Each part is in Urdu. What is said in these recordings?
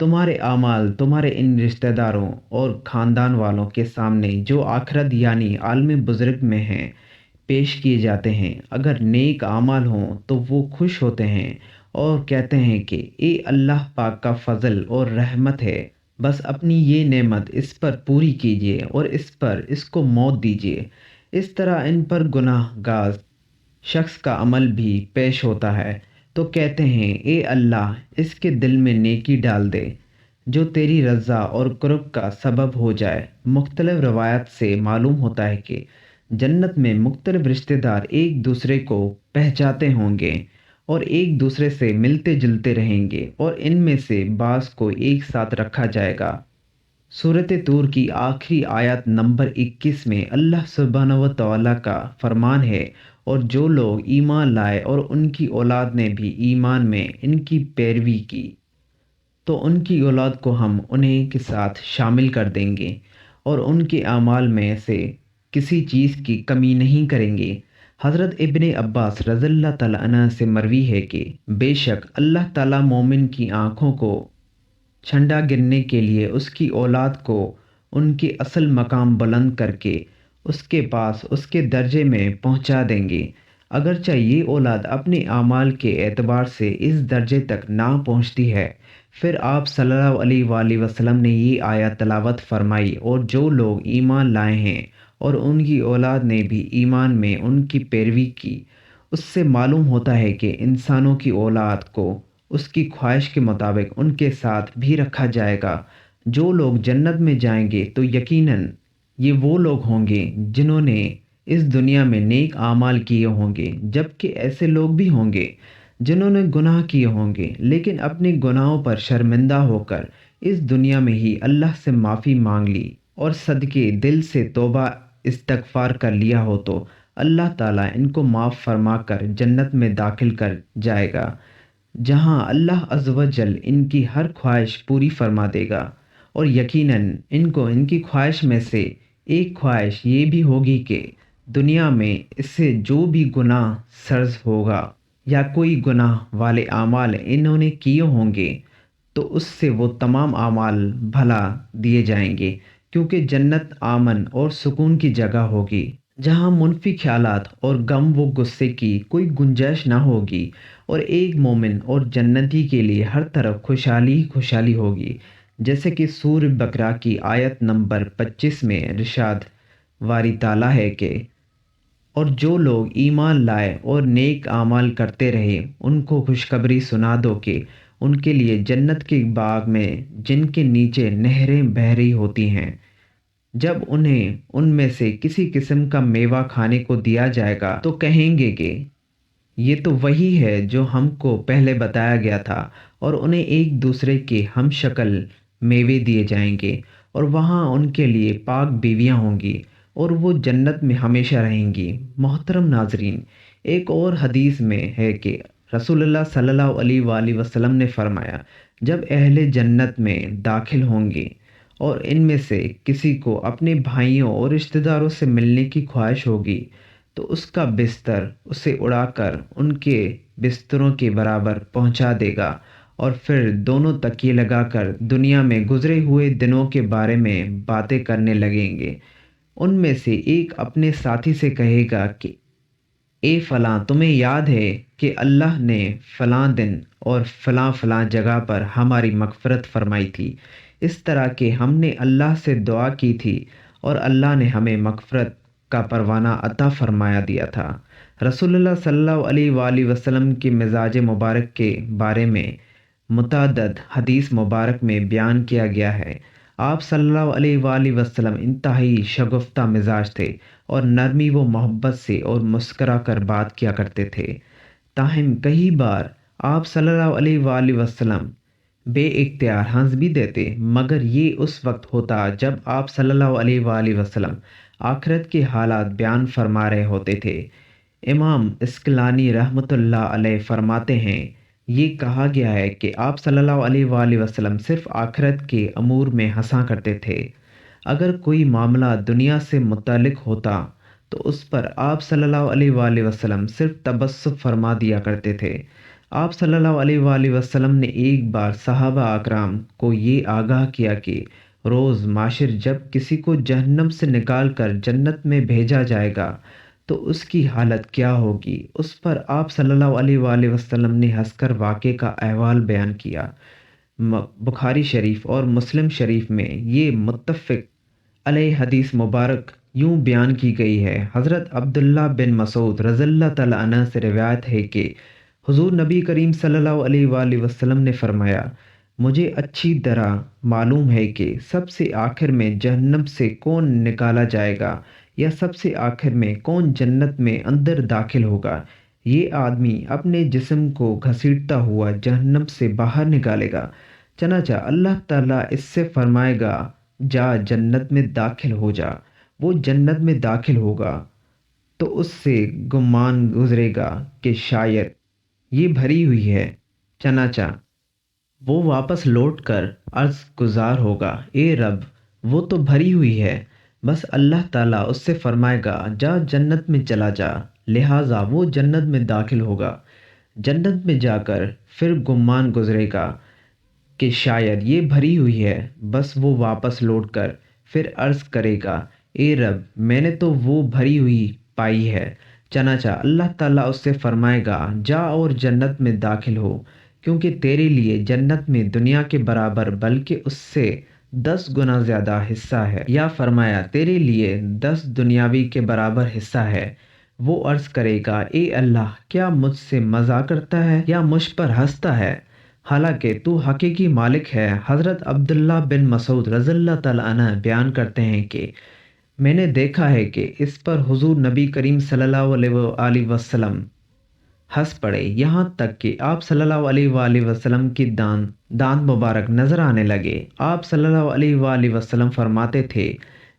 تمہارے اعمال تمہارے ان رشتہ داروں اور خاندان والوں کے سامنے جو آخرت یعنی عالم بزرگ میں ہیں پیش کیے جاتے ہیں۔ اگر نیک اعمال ہوں تو وہ خوش ہوتے ہیں اور کہتے ہیں کہ اے اللہ پاک کا فضل اور رحمت ہے، بس اپنی یہ نعمت اس پر پوری کیجیے اور اس کو موت دیجیے۔ اس طرح ان پر گناہ گار شخص کا عمل بھی پیش ہوتا ہے تو کہتے ہیں اے اللہ اس کے دل میں نیکی ڈال دے جو تیری رضا اور قرب کا سبب ہو جائے۔ مختلف روایات سے معلوم ہوتا ہے کہ جنت میں مختلف رشتہ دار ایک دوسرے کو پہچاتے ہوں گے اور ایک دوسرے سے ملتے جلتے رہیں گے اور ان میں سے بعض کو ایک ساتھ رکھا جائے گا۔ سورۃ طور کی آخری آیت نمبر 21 میں اللہ سبحانہ و تعالیٰ کا فرمان ہے، اور جو لوگ ایمان لائے اور ان کی اولاد نے بھی ایمان میں ان کی پیروی کی تو ان کی اولاد کو ہم انہیں کے ساتھ شامل کر دیں گے اور ان کے اعمال میں سے کسی چیز کی کمی نہیں کریں گے۔ حضرت ابن عباس رضی اللہ تعالیٰ عنہ سے مروی ہے کہ بے شک اللہ تعالیٰ مومن کی آنکھوں کو چھنڈا گرنے کے لیے اس کی اولاد کو ان کے اصل مقام بلند کر کے اس کے پاس اس کے درجے میں پہنچا دیں گے، اگرچہ یہ اولاد اپنے اعمال کے اعتبار سے اس درجے تک نہ پہنچتی ہے۔ پھر آپ صلی اللہ علیہ وآلہ وسلم نے یہ آیت تلاوت فرمائی، اور جو لوگ ایمان لائے ہیں اور ان کی اولاد نے بھی ایمان میں ان کی پیروی کی، اس سے معلوم ہوتا ہے کہ انسانوں کی اولاد کو اس کی خواہش کے مطابق ان کے ساتھ بھی رکھا جائے گا۔ جو لوگ جنت میں جائیں گے تو یقیناً یہ وہ لوگ ہوں گے جنہوں نے اس دنیا میں نیک اعمال کیے ہوں گے، جبکہ ایسے لوگ بھی ہوں گے جنہوں نے گناہ کیے ہوں گے لیکن اپنے گناہوں پر شرمندہ ہو کر اس دنیا میں ہی اللہ سے معافی مانگ لی اور صدقے دل سے توبہ استغفار کر لیا ہو تو اللہ تعالیٰ ان کو معاف فرما کر جنت میں داخل کر جائے گا، جہاں اللہ عز و جل ان کی ہر خواہش پوری فرما دے گا۔ اور یقیناً ان کو ان کی خواہش میں سے ایک خواہش یہ بھی ہوگی کہ دنیا میں اس سے جو بھی گناہ سرز ہوگا یا کوئی گناہ والے اعمال انہوں نے کیے ہوں گے تو اس سے وہ تمام اعمال بھلا دیے جائیں گے، کیونکہ جنت امن اور سکون کی جگہ ہوگی جہاں منفی خیالات اور غم و غصے کی کوئی گنجائش نہ ہوگی، اور ایک مومن اور جنتی کے لیے ہر طرف خوشحالی ہی خوشحالی ہوگی، جیسے کہ سورہ بقرہ کی آیت نمبر 25 میں ارشاد واری تعالیٰ ہے کہ اور جو لوگ ایمان لائے اور نیک اعمال کرتے رہے ان کو خوشخبری سنا دو کہ ان کے لیے جنت کے باغ میں جن کے نیچے نہریں بہہ رہی ہوتی ہیں، جب انہیں ان میں سے کسی قسم کا میوہ کھانے کو دیا جائے گا تو کہیں گے کہ یہ تو وہی ہے جو ہم کو پہلے بتایا گیا تھا، اور انہیں ایک دوسرے کے ہم شکل میوے دیے جائیں گے اور وہاں ان کے لیے پاک بیویاں ہوں گی اور وہ جنت میں ہمیشہ رہیں گی۔ محترم ناظرین، ایک اور حدیث میں ہے کہ رسول اللہ صلی اللہ علیہ وآلہ وسلم نے فرمایا، جب اہل جنت میں داخل ہوں گے اور ان میں سے کسی کو اپنے بھائیوں اور رشتہ داروں سے ملنے کی خواہش ہوگی تو اس کا بستر اسے اڑا کر ان کے بستروں کے برابر پہنچا دے گا، اور پھر دونوں تکیے لگا کر دنیا میں گزرے ہوئے دنوں کے بارے میں باتیں کرنے لگیں گے۔ ان میں سے ایک اپنے ساتھی سے کہے گا کہ اے فلاں، تمہیں یاد ہے کہ اللہ نے فلاں دن اور فلاں فلاں جگہ پر ہماری مغفرت فرمائی تھی، اس طرح کہ ہم نے اللہ سے دعا کی تھی اور اللہ نے ہمیں مغفرت کا پروانہ عطا فرمایا دیا تھا۔ رسول اللہ صلی اللہ علیہ وآلہ وسلم کے مزاج مبارک کے بارے میں متعدد حدیث مبارک میں بیان کیا گیا ہے۔ آپ صلی اللہ علیہ وآلہ وسلم انتہائی شگفتہ مزاج تھے اور نرمی و محبت سے اور مسکرا کر بات کیا کرتے تھے۔ تاہم کئی بار آپ صلی اللہ علیہ وآلہ وسلم بے اختیار ہنس بھی دیتے، مگر یہ اس وقت ہوتا جب آپ صلی اللہ علیہ وآلہ وسلم آخرت کے حالات بیان فرما رہے ہوتے تھے۔ امام اسقلانی رحمۃ اللہ علیہ فرماتے ہیں، یہ کہا گیا ہے کہ آپ صلی اللہ علیہ وآلہ وسلم صرف آخرت کے امور میں ہنسا کرتے تھے۔ اگر کوئی معاملہ دنیا سے متعلق ہوتا تو اس پر آپ صلی اللہ علیہ وآلہ وسلم صرف تبسم فرما دیا کرتے تھے۔ آپ صلی اللہ علیہ وآلہ وسلم نے ایک بار صحابہ اکرام کو یہ آگاہ کیا کہ روز معاشر جب کسی کو جہنم سے نکال کر جنت میں بھیجا جائے گا تو اس کی حالت کیا ہوگی۔ اس پر آپ صلی اللہ علیہ وآلہ وسلم نے ہنس کر واقعے کا احوال بیان کیا۔ بخاری شریف اور مسلم شریف میں یہ متفق علیہ حدیث مبارک یوں بیان کی گئی ہے۔ حضرت عبداللہ بن مسعود رضی اللہ تعالیٰ عنہ سے روایت ہے کہ حضور نبی کریم صلی اللہ علیہ وآلہ وسلم نے فرمایا، مجھے اچھی طرح معلوم ہے کہ سب سے آخر میں جہنم سے کون نکالا جائے گا یا سب سے آخر میں کون جنت میں اندر داخل ہوگا۔ یہ آدمی اپنے جسم کو گھسیٹتا ہوا جہنم سے باہر نکالے گا، چنانچہ اللہ تعالیٰ اس سے فرمائے گا جا جنت میں داخل ہو جا۔ وہ جنت میں داخل ہوگا تو اس سے گمان گزرے گا کہ شاید یہ بھری ہوئی ہے، چنانچہ وہ واپس لوٹ کر عرض گزار ہوگا، اے رب وہ تو بھری ہوئی ہے۔ بس اللہ تعالیٰ اس سے فرمائے گا جا جنت میں چلا جا، لہٰذا وہ جنت میں داخل ہوگا۔ جنت میں جا کر پھر گمان گزرے گا کہ شاید یہ بھری ہوئی ہے، بس وہ واپس لوٹ کر پھر عرض کرے گا، اے رب میں نے تو وہ بھری ہوئی پائی ہے۔ چنانچہ اللہ تعالیٰ اس سے فرمائے گا جا اور جنت میں داخل ہو، کیونکہ تیرے لیے جنت میں دنیا کے برابر بلکہ اس سے 10 گنا زیادہ حصہ ہے، یا فرمایا تیرے لیے 10 دنیاوی کے برابر حصہ ہے۔ وہ عرض کرے گا، اے اللہ کیا مجھ سے مزاح کرتا ہے یا مجھ پر ہنستا ہے، حالانکہ تو حقیقی مالک ہے۔ حضرت عبداللہ بن مسعود رضی اللہ تعالیٰ عنہ بیان کرتے ہیں کہ میں نے دیکھا ہے کہ اس پر حضور نبی کریم صلی اللہ علیہ وآلہ وسلم ہنس پڑے، یہاں تک کہ آپ صلی اللہ علیہ وآلہ وسلم کی دانت مبارک نظر آنے لگے۔ آپ صلی اللہ علیہ وآلہ وسلم فرماتے تھے،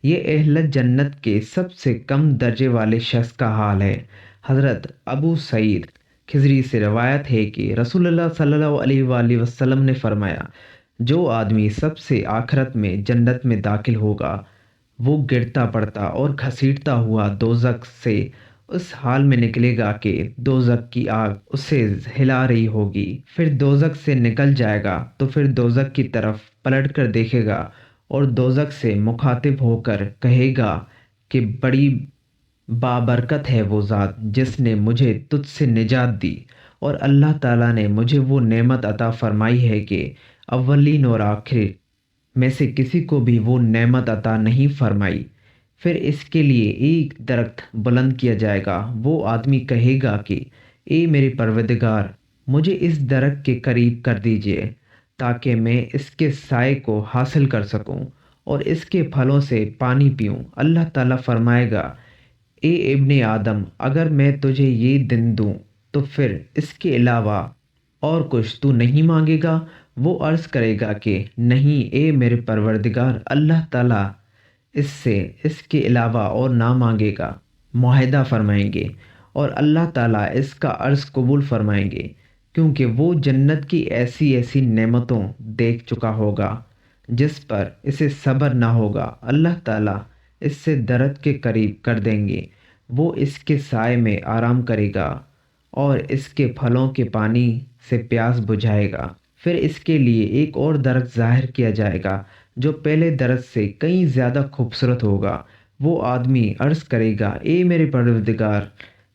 یہ اہل جنت کے سب سے کم درجے والے شخص کا حال ہے۔ حضرت ابو سعید خضری سے روایت ہے کہ رسول اللہ صلی اللہ علیہ وآلہ وسلم نے فرمایا، جو آدمی سب سے آخرت میں جنت میں داخل ہوگا وہ گرتا پڑتا اور گھسیٹتا ہوا دوزخ سے اس حال میں نکلے گا کہ دوزخ کی آگ اسے ہلا رہی ہوگی۔ پھر دوزخ سے نکل جائے گا تو پھر دوزخ کی طرف پلٹ کر دیکھے گا اور دوزخ سے مخاطب ہو کر کہے گا کہ بڑی بابرکت ہے وہ ذات جس نے مجھے تجھ سے نجات دی، اور اللہ تعالیٰ نے مجھے وہ نعمت عطا فرمائی ہے کہ اولین اور آخرین میں سے کسی کو بھی وہ نعمت عطا نہیں فرمائی۔ پھر اس کے لیے ایک درخت بلند کیا جائے گا۔ وہ آدمی کہے گا کہ اے میرے پروردگار، مجھے اس درخت کے قریب کر دیجئے تاکہ میں اس کے سائے کو حاصل کر سکوں اور اس کے پھلوں سے پانی پیوں۔ اللہ تعالیٰ فرمائے گا، اے ابن آدم، اگر میں تجھے یہ دن دوں تو پھر اس کے علاوہ اور کچھ تو نہیں مانگے گا؟ وہ عرض کرے گا کہ نہیں اے میرے پروردگار۔ اللہ تعالیٰ اس کے علاوہ اور نہ مانگے گا، معاہدہ فرمائیں گے، اور اللہ تعالیٰ اس کا عرض قبول فرمائیں گے، کیونکہ وہ جنت کی ایسی ایسی نعمتوں دیکھ چکا ہوگا جس پر اسے صبر نہ ہوگا۔ اللہ تعالیٰ اس سے درخت کے قریب کر دیں گے، وہ اس کے سائے میں آرام کرے گا اور اس کے پھلوں کے پانی سے پیاس بجھائے گا۔ پھر اس کے لیے ایک اور درخت ظاہر کیا جائے گا جو پہلے درخت سے کہیں زیادہ خوبصورت ہوگا۔ وہ آدمی عرض کرے گا، اے میرے پروردگار،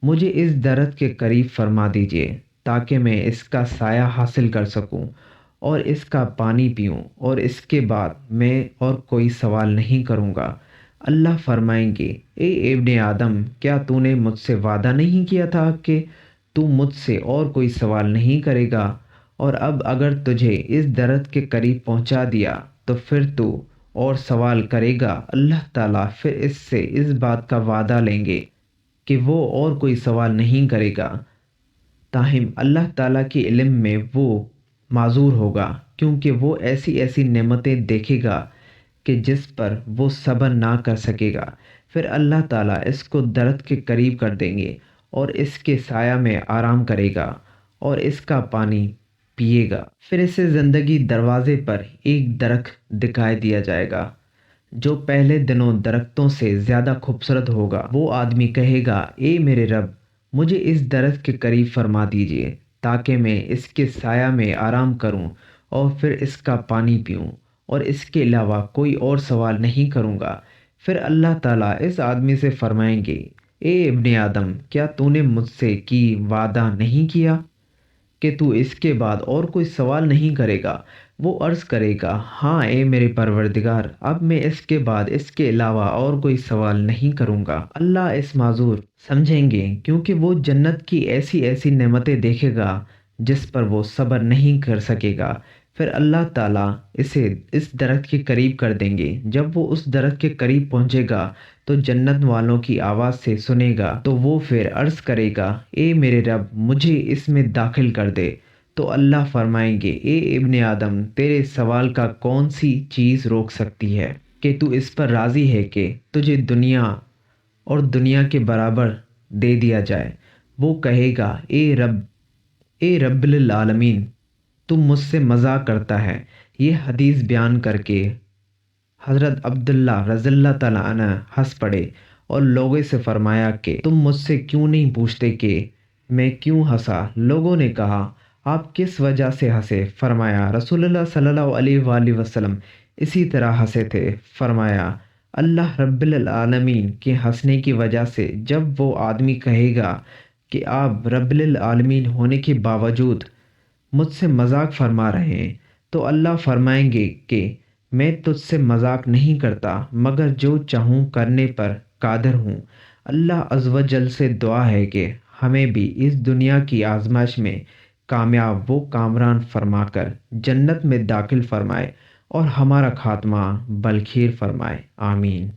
مجھے اس درخت کے قریب فرما دیجئے تاکہ میں اس کا سایہ حاصل کر سکوں اور اس کا پانی پیوں، اور اس کے بعد میں اور کوئی سوال نہیں کروں گا۔ اللہ فرمائیں گے، اے ابن آدم، کیا تو نے مجھ سے وعدہ نہیں کیا تھا کہ تو مجھ سے اور کوئی سوال نہیں کرے گا؟ اور اب اگر تجھے اس درخت کے قریب پہنچا دیا تو پھر تو اور سوال کرے گا۔ اللہ تعالیٰ پھر اس سے اس بات کا وعدہ لیں گے کہ وہ اور کوئی سوال نہیں کرے گا، تاہم اللہ تعالیٰ کے علم میں وہ معذور ہوگا، کیونکہ وہ ایسی ایسی نعمتیں دیکھے گا کہ جس پر وہ صبر نہ کر سکے گا۔ پھر اللہ تعالیٰ اس کو درخت کے قریب کر دیں گے اور اس کے سایہ میں آرام کرے گا اور اس کا پانی پیے گا۔ پھر اسے زندگی دروازے پر ایک درخت دکھائی دیا جائے گا جو پہلے دنوں درختوں سے زیادہ خوبصورت ہوگا۔ وہ آدمی کہے گا، اے میرے رب، مجھے اس درخت کے قریب فرما دیجئے تاکہ میں اس کے سایہ میں آرام کروں اور پھر اس کا پانی پیوں، اور اس کے علاوہ کوئی اور سوال نہیں کروں گا۔ پھر اللہ تعالیٰ اس آدمی سے فرمائیں گے، اے ابن آدم، کیا تو نے مجھ سے کی وعدہ نہیں کیا کہ تو اس کے بعد اور کوئی سوال نہیں کرے گا؟ وہ عرض کرے گا، ہاں اے میرے پروردگار، اب میں اس کے بعد اس کے علاوہ اور کوئی سوال نہیں کروں گا۔ اللہ اس معذور سمجھیں گے، کیونکہ وہ جنت کی ایسی ایسی نعمتیں دیکھے گا جس پر وہ صبر نہیں کر سکے گا۔ پھر اللہ تعالیٰ اسے اس درخت کے قریب کر دیں گے۔ جب وہ اس درخت کے قریب پہنچے گا تو جنت والوں کی آواز سے سنے گا، تو وہ پھر عرض کرے گا، اے میرے رب، مجھے اس میں داخل کر دے۔ تو اللہ فرمائیں گے، اے ابن آدم، تیرے سوال کا کون سی چیز روک سکتی ہے کہ تو اس پر راضی ہے کہ تجھے دنیا اور دنیا کے برابر دے دیا جائے؟ وہ کہے گا، اے رب العالمین، تم مجھ سے مذاق کرتا ہے۔ یہ حدیث بیان کر کے حضرت عبداللہ رضی اللہ تعالیٰ عنہ ہنس پڑے اور لوگوں سے فرمایا کہ تم مجھ سے کیوں نہیں پوچھتے کہ میں کیوں ہنسا؟ لوگوں نے کہا، آپ کس وجہ سے ہنسے؟ فرمایا، رسول اللہ صلی اللہ علیہ وآلہ وسلم اسی طرح ہنسے تھے۔ فرمایا، اللہ رب العالمین کے ہنسنے کی وجہ سے جب وہ آدمی کہے گا کہ آپ رب العالمین ہونے کے باوجود مجھ سے مذاق فرما رہے ہیں، تو اللہ فرمائیں گے کہ میں تجھ سے مذاق نہیں کرتا، مگر جو چاہوں کرنے پر قادر ہوں۔ اللہ عز و جل سے دعا ہے کہ ہمیں بھی اس دنیا کی آزمائش میں کامیاب و کامران فرما کر جنت میں داخل فرمائے اور ہمارا خاتمہ بالخیر فرمائے، آمین۔